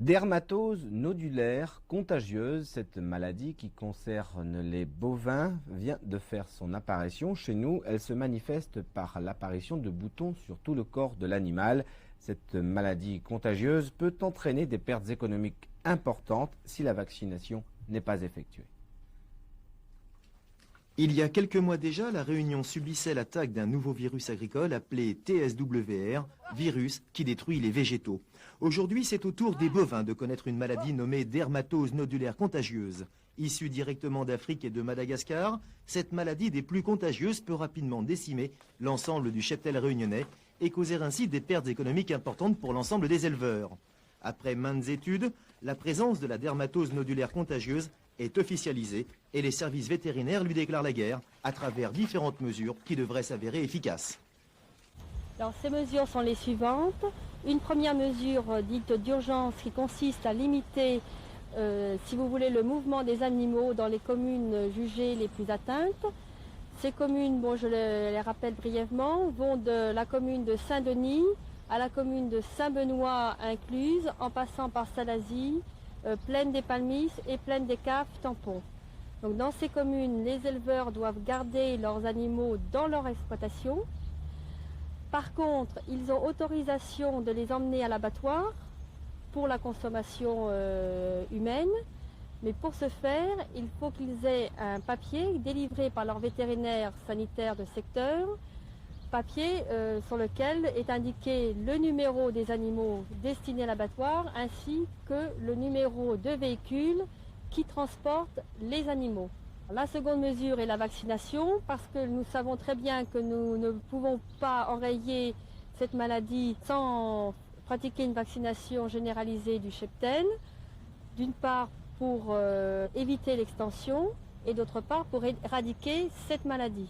Dermatose nodulaire contagieuse, cette maladie qui concerne les bovins vient de faire son apparition chez nous. Elle se manifeste par l'apparition de boutons sur tout le corps de l'animal. Cette maladie contagieuse peut entraîner des pertes économiques importantes si la vaccination n'est pas effectuée. Il y a quelques mois déjà, la Réunion subissait l'attaque d'un nouveau virus agricole appelé TSWR, virus qui détruit les végétaux. Aujourd'hui, c'est au tour des bovins de connaître une maladie nommée dermatose nodulaire contagieuse. Issue directement d'Afrique et de Madagascar, cette maladie des plus contagieuses peut rapidement décimer l'ensemble du cheptel réunionnais et causer ainsi des pertes économiques importantes pour l'ensemble des éleveurs. Après maintes études, la présence de la dermatose nodulaire contagieuse est officialisée et les services vétérinaires lui déclarent la guerre à travers différentes mesures qui devraient s'avérer efficaces. Alors, ces mesures sont les suivantes. Une première mesure dite d'urgence qui consiste à limiter, si vous voulez, le mouvement des animaux dans les communes jugées les plus atteintes. Ces communes, je les rappelle brièvement, vont de la commune de Saint-Denis à la commune de Saint-Benoît incluse, en passant par Salazie, Plaine des Palmis et Plaine des Caves tampons. Donc dans ces communes, les éleveurs doivent garder leurs animaux dans leur exploitation. Par contre, ils ont autorisation de les emmener à l'abattoir pour la consommation humaine. Mais pour ce faire, il faut qu'ils aient un papier délivré par leur vétérinaire sanitaire de secteur, papier sur lequel est indiqué le numéro des animaux destinés à l'abattoir ainsi que le numéro de véhicule qui transporte les animaux. La seconde mesure est la vaccination parce que nous savons très bien que nous ne pouvons pas enrayer cette maladie sans pratiquer une vaccination généralisée du cheptel, d'une part pour éviter l'extension et d'autre part pour éradiquer cette maladie.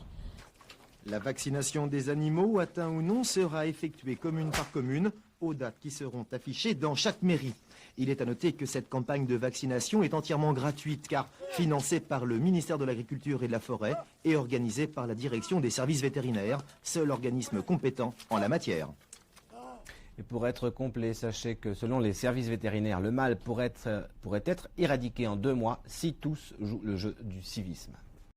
La vaccination des animaux, atteints ou non, sera effectuée commune par commune aux dates qui seront affichées dans chaque mairie. Il est à noter que cette campagne de vaccination est entièrement gratuite car financée par le ministère de l'Agriculture et de la Forêt et organisée par la direction des services vétérinaires, seul organisme compétent en la matière. Et pour être complet, sachez que selon les services vétérinaires, le mal pourrait être éradiqué en 2 mois si tous jouent le jeu du civisme.